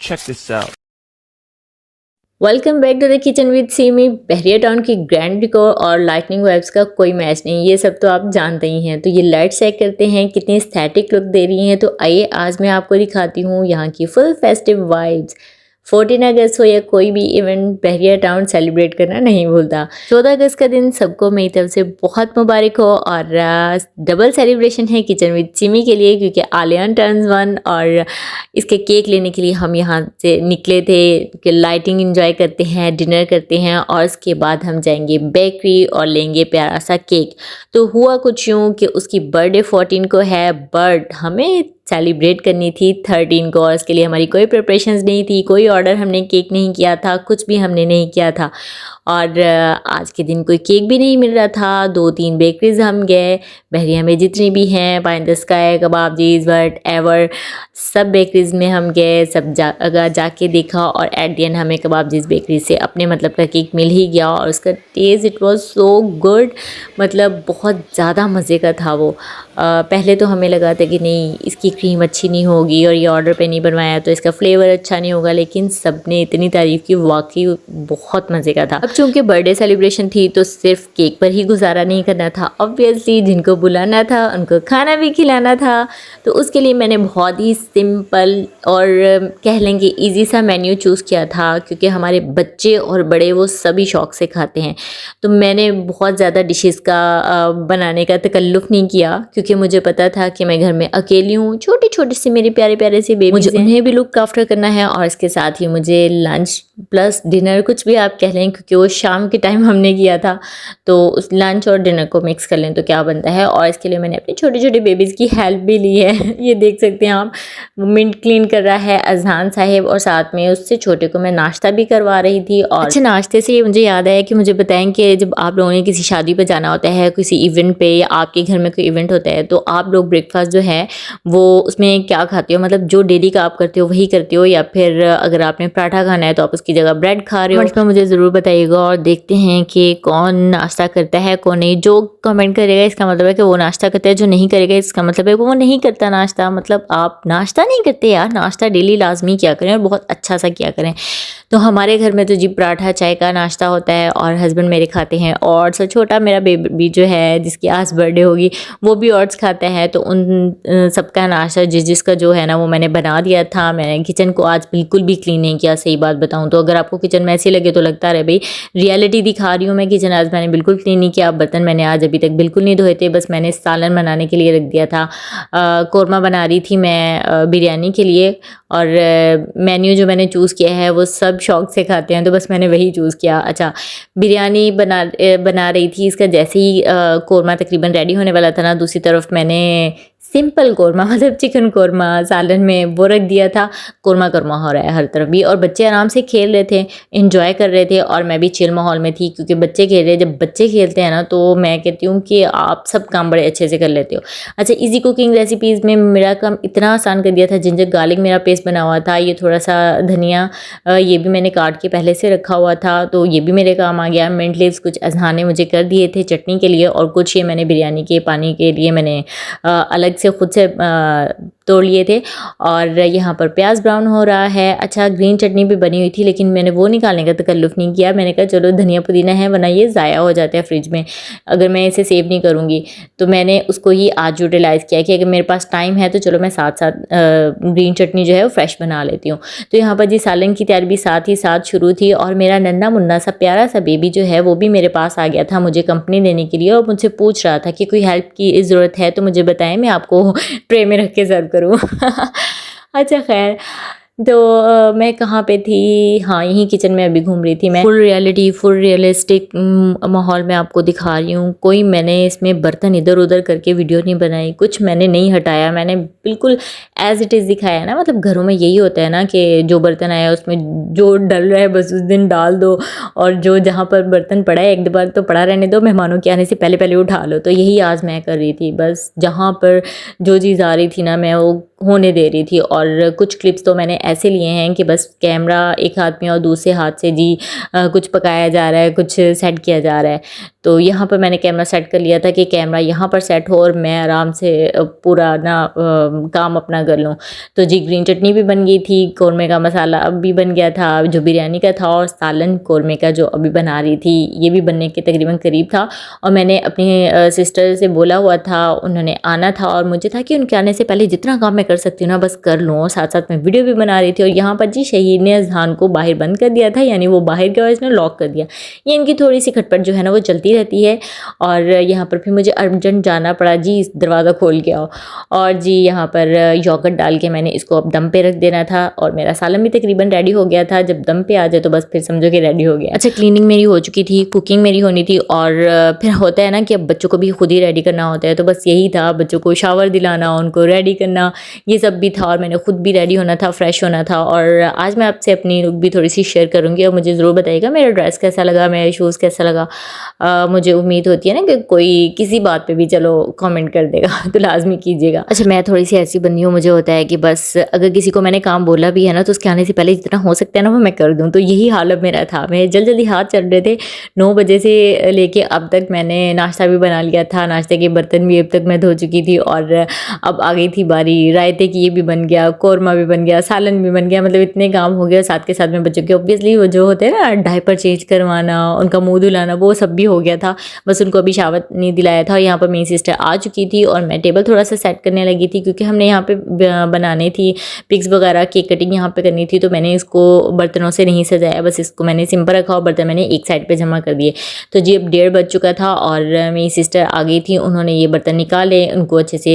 check this out. Welcome back to the kitchen with Seemi. Bahria Town की grand decor और lightning vibes का कोई match नहीं, ये सब तो आप जानते ही हैं। तो ये लाइट चेक करते हैं कितनी एस्थेटिक लुक दे रही हैं। तो आइए आज मैं आपको दिखाती हूँ यहाँ की फुल फेस्टिव वाइब्स। 14 अगस्त हो या कोई भी इवेंट, बहरिया टाउन सेलिब्रेट करना नहीं भूलता। 14 अगस्त का दिन सबको मेरी तरफ से बहुत मुबारक हो और डबल सेलिब्रेशन है किचन विद सिमी के लिए, क्योंकि आलियान टर्न्स 1 और इसके केक लेने के लिए हम यहाँ से निकले थे कि लाइटिंग एंजॉय करते हैं, डिनर करते हैं और उसके बाद हम जाएंगे बेकरी और लेंगे प्यारा सा केक। तो हुआ कुछ यूँ कि उसकी बर्थडे 14 को है, बट हमें सेलिब्रेट करनी थी 13 को और इसके लिए हमारी कोई प्रिपरेशंस नहीं थी, कोई ऑर्डर हमने केक नहीं किया था, कुछ भी हमने नहीं किया था। और आज के दिन कोई केक भी नहीं मिल रहा था। 2-3 बेकरीज हम गए, बहरिया में जितनी भी हैं, pine the sky, Kababjees, whatever, सब बेकरीज में हम गए, सब जाके देखा और एट द एंड हमें कबाबजीज बेकरी से अपने मतलब का केक मिल ही गया और उसका taste it was so good, मतलब बहुत ज़्यादा मज़े का था वो। पहले तो हमें लगा था कि नहीं इसकी क्रीम अच्छी नहीं होगी और ये ऑर्डर पे नहीं बनवाया तो इसका फ्लेवर अच्छा नहीं होगा, लेकिन सब ने इतनी तारीफ़ की, वाकई बहुत मज़े का था। अब चूँकि बर्थडे सेलिब्रेशन थी तो सिर्फ केक पर ही गुजारा नहीं करना था, ऑब्वियसली जिनको बुलाना था उनको खाना भी खिलाना था। तो उसके लिए मैंने बहुत ही सिंपल और कह लेंगे ईजी सा मेन्यू चूज़ किया था, क्योंकि हमारे बच्चे और बड़े वो सभी शौक़ से खाते हैं। तो मैंने बहुत ज़्यादा डिशेस का बनाने का तकल्लुफ़ नहीं किया, क्योंकि मुझे पता था कि मैं घर में अकेली हूँ, छोटे छोटे से मेरे प्यारे प्यारे से बेबी, मुझे उन्हें भी लुक आफ्टर करना है और इसके साथ ही मुझे लंच प्लस डिनर कुछ भी आप कह लें, क्योंकि वो शाम के टाइम हमने किया था। तो उस लंच और डिनर को मिक्स कर लें तो क्या बनता है। और इसके लिए मैंने अपने छोटे छोटे बेबीज़ की हेल्प भी ली है। ये देख सकते हैं आप, मिंट क्लीन कर रहा है अजहान साहिब और साथ में उससे छोटे को मैं नाश्ता भी करवा रही थी। और अच्छा, नाश्ते से मुझे याद आया कि मुझे बताएं कि जब आप लोगों ने किसी शादी पर जाना होता है, किसी इवेंट पे, या आपके घर में कोई इवेंट होता है, तो आप लोग ब्रेकफास्ट जो है वो उसमें क्या खाते हो, मतलब जो डेली का आप करते हो वही करते हो, या फिर अगर आपने पराठा खाना है तो आप उसकी जगह ब्रेड खा रहे हो। इसमें मुझे ज़रूर बताइएगा और देखते हैं कि कौन नाश्ता करता है कौन नहीं। जो कमेंट करेगा इसका मतलब है कि वो नाश्ता करता है, जो नहीं करेगा इसका मतलब है वो नहीं करता नाश्ता। मतलब आप नाश्ता नहीं करते यार, नाश्ता डेली लाजमी किया करें और बहुत अच्छा सा किया करें। तो हमारे घर में तो जी पराठा चाय का नाश्ता होता है और हस्बैंड मेरे खाते हैं। और सब छोटा मेरा बेबी जो है जिसकी आज बर्थडे होगी वो भी ओट्स खाता है। तो उन सबका नाश्ता जिसका जो है ना वो मैंने बना दिया था। मैंने किचन को आज बिल्कुल भी क्लीन नहीं किया, सही बात बताऊं तो। अगर आपको किचन में ऐसी लगे तो लगता रहे भाई रियलिटी दिखा रही हूँ मैं। किचन आज मैंने बिल्कुल क्लीन नहीं किया, बर्तन मैंने आज अभी तक बिल्कुल नहीं धोए थे, बस मैंने सालन बनाने के लिए रख दिया था। कौरमा बना रही थी मैं बिरयानी के लिए, और मेन्यू जो मैंने चूज़ किया है वो सब शौक़ से खाते हैं तो बस मैंने वही चूज़ किया। अच्छा, बिरयानी बना रही थी, इसका जैसे ही कौरमा तकरीबन रेडी होने वाला था ना, दूसरी तरफ मैंने सिंपल कौरमा मतलब चिकन कौरमा सालन में वो रख दिया था। कौरमा हो रहा है हर तरफ भी, और बच्चे आराम से खेल रहे थे, एंजॉय कर रहे थे, और मैं भी चिल माहौल में थी क्योंकि बच्चे खेल रहे हैं। जब बच्चे खेलते हैं ना तो मैं कहती हूँ कि आप सब काम बड़े अच्छे से कर लेते हो। अच्छा, इजी कुकिंग रेसिपीज़ में मेरा काम इतना आसान कर दिया था। जिंजर गार्लिक मेरा पेस्ट बना हुआ था, ये थोड़ा सा धनिया ये भी मैंने काट के पहले से रखा हुआ था तो ये भी मेरे काम आ गया। मिंट लीव्स कुछ अजहाने मुझे कर दिए थे चटनी के लिए, और कुछ ये मैंने बिरयानी के पानी के लिए मैंने अलग से खुद से तोड़ लिए थे। और यहाँ पर प्याज ब्राउन हो रहा है। अच्छा, ग्रीन चटनी भी बनी हुई थी लेकिन मैंने वो निकालने का तकल्लुफ़ नहीं किया। मैंने कहा चलो धनिया पुदीना है, वरना ये ज़ाया हो जाता है फ्रिज में अगर मैं इसे सेव नहीं करूँगी। तो मैंने उसको ही आज यूटिलाइज़ किया कि अगर मेरे पास टाइम है तो चलो मैं साथ साथ ग्रीन चटनी जो है वो फ्रेश बना लेती हूँ। तो यहाँ पर जी सालन की तैयारी भी साथ ही साथ शुरू थी, और मेरा नन्ना मुन्ना सा प्यारा सा बेबी जो है वो भी मेरे पास आ गया था मुझे कंपनी देने के लिए, और मुझसे पूछ रहा था कि कोई हेल्प की ज़रूरत है तो मुझे बताएं, मैं आपको ट्रे में रख के सर्व करूँ। अच्छा खैर, तो मैं कहाँ पे थी, हाँ यहीं किचन में अभी घूम रही थी मैं। फुल रियलिटी, फुल रियलिस्टिक माहौल में आपको दिखा रही हूँ। कोई मैंने इसमें बर्तन इधर उधर करके वीडियो नहीं बनाई, कुछ मैंने नहीं हटाया, मैंने बिल्कुल एज इट इज़ दिखाया ना। मतलब घरों में यही होता है ना कि जो बर्तन आया उसमें जो डल रहा है बस उस दिन डाल दो, और जो जहाँ पर बर्तन पड़ा है एक दो बार तो पड़ा रहने दो, मेहमानों के आने से पहले पहले उठा लो। तो यही आज मैं कर रही थी, बस जहाँ पर जो चीज़ आ रही थी ना मैं वो होने दे रही थी। और कुछ क्लिप्स तो मैंने ऐसे लिए हैं कि बस कैमरा एक हाथ में और दूसरे हाथ से जी कुछ पकाया जा रहा है, कुछ सेट किया जा रहा है। तो यहाँ पर मैंने कैमरा सेट कर लिया था कि कैमरा यहाँ पर सेट हो और मैं आराम से पूरा ना काम अपना कर लूँ। तो जी ग्रीन चटनी भी बन गई थी, कौरमे का मसाला भी बन गया था जो बिरयानी का था, और सालन कौरमे का जो अभी बना रही थी ये भी बनने के तकरीबन करीब था। और मैंने अपनी सिस्टर से बोला हुआ था, उन्होंने आना था और मुझे था कि उनके आने से पहले जितना काम मैं कर सकती हूँ ना बस कर लूँ। और साथ साथ मैं वीडियो भी बना रही थी। और यहाँ पर जी शहीद ने अजहान को बाहर बंद कर दिया था, यानी वो बाहर गया और इसने लॉक कर दिया। ये इनकी थोड़ी सी खटपट जो है ना वो चलती रहती है। और यहाँ पर फिर मुझे अर्जेंट जाना पड़ा जी, दरवाज़ा खोल के आओ। और जी यहाँ पर योगर्ट डाल के मैंने इसको अब दम पे रख देना था। और मेरा सालन भी तकरीबन रेडी हो गया था। जब दम पे आ जाए तो बस फिर समझो कि रेडी हो गया। अच्छा, क्लीनिंग मेरी हो चुकी थी, कुकिंग मेरी होनी थी। और फिर होता है ना कि अब बच्चों को भी खुद ही रेडी करना होता है, तो बस यही था, बच्चों को शावर दिलाना, उनको रेडी करना, ये सब भी था। और मैंने खुद भी रेडी होना था, फ्रेश होना था। और आज मैं आपसे अपनी लुक भी थोड़ी सी शेयर करूँगी। और मुझे ज़रूर बताइएगा मेरा ड्रेस कैसा लगा, मेरे शूज़ कैसा लगा। मुझे उम्मीद होती है ना कि कोई किसी बात पे भी चलो कमेंट कर देगा तो लाजमी कीजिएगा। अच्छा, मैं थोड़ी सी ऐसी बंदी हूँ, मुझे होता है कि बस अगर किसी को मैंने काम बोला भी है ना तो उसके आने से पहले जितना हो सकता है ना वो मैं कर दूँ। तो यही हाल अब मेरा था। मेरे जल्दी हाथ चल रहे थे। 9 बजे से लेके अब तक मैंने नाश्ता भी बना लिया था, नाश्ते के बर्तन भी अब तक मैं धो चुकी थी। और अब आ गई थी बारी रायते की, ये भी बन गया, कौरमा भी बन गया, सालन भी बन गया। मतलब इतने काम हो गया। साथ के साथ में बच्चों के ऑब्वियसली वो जो होते हैं ना डायपर चेंज करवाना, उनका मुँह धुलाना, वो सब भी हो गया था। बस उनको अभी शावर नहीं दिलाया था। यहाँ पर मेरी सिस्टर आ चुकी थी और मैं टेबल थोड़ा सा सेट करने लगी थी क्योंकि हमने यहाँ पे बनानी थी पिक्स वगैरह, केक कटिंग यहाँ पे करनी थी। तो मैंने इसको बर्तनों से नहीं सजाया, बस इसको मैंने सिंपल रखा और बर्तन मैंने एक साइड पे जमा कर दिए। तो जी अब 1:30 बज चुका था और मेरी सिस्टर आ गई थी। उन्होंने ये बर्तन निकाले, उनको अच्छे से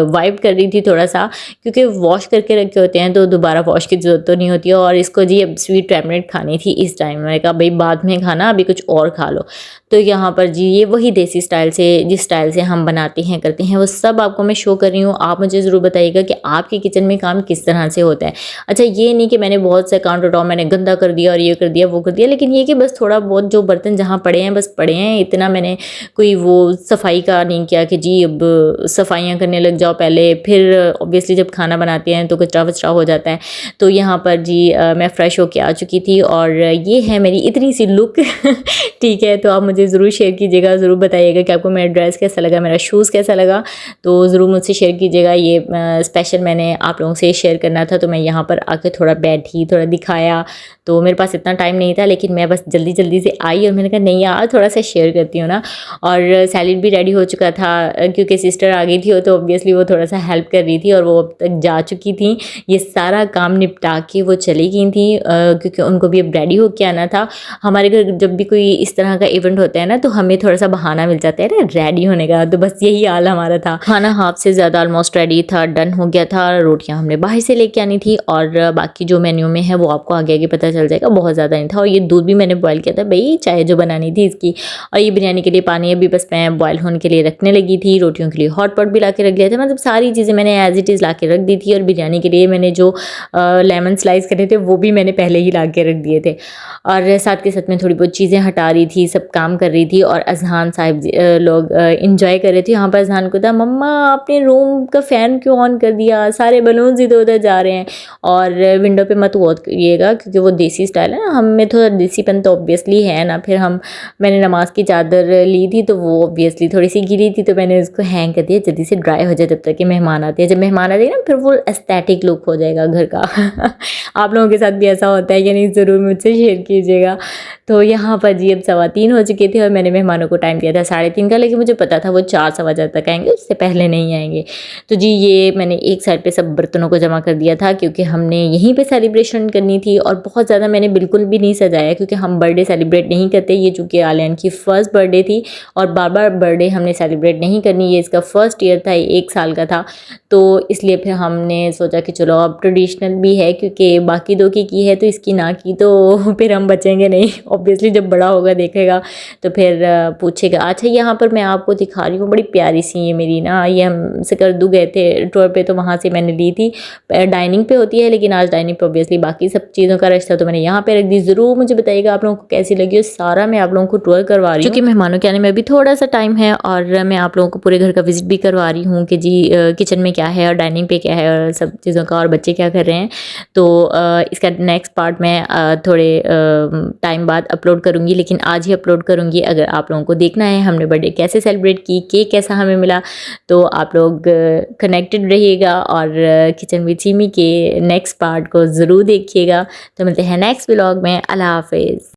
वाइप कर रही थी थोड़ा सा, क्योंकि वॉश करके रखे होते हैं तो दोबारा वॉश की ज़रूरत तो नहीं होती है। और इसको जी अब स्वीट टैबलेट खानी थी इस टाइम। मैंने कहा भाई बाद में खाना, अभी कुछ और खा लो। तो यहाँ पर जी ये वही देसी स्टाइल से, जिस स्टाइल से हम बनाते हैं करते हैं, वो सब आपको मैं शो कर रही हूँ। आप मुझे ज़रूर बताइएगा कि आपके किचन में काम किस तरह से होता है। अच्छा, ये नहीं कि मैंने बहुत से काउंटर टॉप मैंने गंदा कर दिया और ये कर दिया वो कर दिया, लेकिन ये कि बस थोड़ा बहुत जो बर्तन जहाँ पड़े हैं बस पड़े हैं। इतना मैंने कोई वो सफाई का नहीं किया कि जी अब सफाइयाँ करने लग जाओ पहले, फिर ऑब्वियसली जब खाना बनाते हैं तो कचरा वचरा हो जाता है। तो यहाँ पर जी मैं फ़्रेश होके आ चुकी थी और ये है मेरी इतनी सी लुक ठीक है। तो आप मुझे ज़रूर शेयर कीजिएगा, ज़रूर बताइएगा कि आपको मेरा ड्रेस कैसा लगा, मेरा शूज़ कैसा लगा। तो ज़रूर मुझसे शेयर कीजिएगा। ये स्पेशल मैंने आप लोगों से शेयर करना था, तो मैं यहाँ पर आके थोड़ा बैठी, थोड़ा दिखाया। तो मेरे पास इतना टाइम नहीं था, लेकिन मैं बस जल्दी से आई और मैंने कहा नहीं यार थोड़ा सा शेयर करती हूँ ना। और सैलेड भी रेडी हो चुका था क्योंकि सिस्टर आ गई थी तो ऑब्वियसली वो थोड़ा सा हेल्प कर रही थी और वो अब तक जा चुकी थी। ये सारा काम निपटा के वो चली गई थी क्योंकि उनको भी अब रेडी होके आना था। हमारे घर जब भी कोई इस तरह का इवेंट होता है ना तो हमें थोड़ा सा बहाना मिल जाता है ना रेडी होने का। तो बस यही हाल हमारा था। खाना हाफ से ज़्यादा ऑलमोस्ट रेडी था, डन हो गया था। रोटियां हमने बाहर से लेके आनी थी और बाकी जो मेन्यू में है वो आपको आगे आगे पता चल जाएगा। बहुत ज़्यादा नहीं था। और ये दूध भी मैंने बॉयल किया था भाई, चाय जो बनानी थी इसकी। और ये बिरयानी के लिए पानी अभी बस मैं बॉयल होने के लिए रखने लगी थी। रोटियों के लिए हॉट पॉट भी ला के रख लिया था। मतलब सारी चीज़ें मैंने एज इट इज़ ला के रख दी थी। और बिरयानी के लिए मैंने जो लेमन स्लाइस करे थे वो भी मैंने पहले ही ला के रख दिए थे। और साथ के साथ में थोड़ी बहुत चीज़ें हटा रही थी, सब काम कर रही थी। और अजहान साहिब लोग इंजॉय कर रहे थे। यहाँ पर अजहान को था मम्मा आपने रूम का फ़ैन क्यों ऑन कर दिया, सारे बलून्स इधर उधर जा रहे हैं। और विंडो पे मत वॉच करिएगा क्योंकि वो देसी स्टाइल है ना, हम में थोड़ा देसीपन तो ऑब्वियसली है ना। फिर मैंने नमाज की चादर ली थी तो वो ऑब्वियसली थोड़ी सी गिरी थी, तो मैंने उसको हैंग कर दिया जल्दी से ड्राई हो जाए जब तक कि मेहमान आते हैं। जब मेहमान आते हैं ना फिर वो एस्थेटिक लुक हो जाएगा घर का आप लोगों के साथ भी ऐसा होता है या नहीं, ज़रूर मुझसे शेयर कीजिएगा। तो यहाँ पर जी अब 3:15 हो चुके थे और मैंने मेहमानों को टाइम दिया था 3:30 का, लेकिन मुझे पता था वो 4 सवा 4 तक आएंगे, उससे पहले नहीं आएंगे। तो जी ये मैंने एक साइड पे सब बर्तनों को जमा कर दिया था क्योंकि हमने यहीं पे सेलिब्रेशन करनी थी। और बहुत ज़्यादा मैंने बिल्कुल भी नहीं सजाया क्योंकि हम बर्थडे सेलिब्रेट नहीं करते। ये चूँकि आलियान की फ़र्स्ट बर्थडे थी और बार बर्थडे हमने सेलिब्रेट नहीं करनी, ये इसका फर्स्ट ईयर था, 1 साल का था। तो इसलिए फिर हमने सोचा कि चलो अब ट्रेडिशनल भी है क्योंकि बाकी 2 की है तो इसकी ना की तो फिर हम बचेंगे नहीं। ऑब्वियसली जब बड़ा होगा देखेगा तो फिर पूछेगा। अच्छा, यहाँ पर मैं आपको दिखा रही हूँ बड़ी प्यारी सी ये मेरी ना, ये हम सकरदू गए थे टूर पे तो वहाँ से मैंने ली थी। डाइनिंग पे होती है लेकिन आज डाइनिंग पे ऑब्वियसली बाकी सब चीज़ों का रश था तो मैंने यहाँ पे रख दी। ज़रूर मुझे बताइएगा आप लोगों को कैसी लगी। और सारा मैं आप लोगों को टूर करवा रही हूँ क्योंकि मेहमानों के आने में अभी थोड़ा सा टाइम है और मैं आप लोगों को पूरे घर का विजिट भी करवा रही हूँ कि जी किचन में क्या है और डाइनिंग प्लानिंग पे क्या है और सब चीज़ों का, और बच्चे क्या कर रहे हैं। तो इसका नेक्स्ट पार्ट मैं थोड़े टाइम बाद अपलोड करूँगी, लेकिन आज ही अपलोड करूँगी। अगर आप लोगों को देखना है हमने बर्थडे कैसे सेलिब्रेट की, केक कैसा हमें मिला, तो आप लोग कनेक्टेड रहिएगा और किचन विद सिमी के नेक्स्ट पार्ट को ज़रूर देखिएगा। तो मिलते हैं नेक्स्ट व्लॉग में। अल्लाह हाफिज़।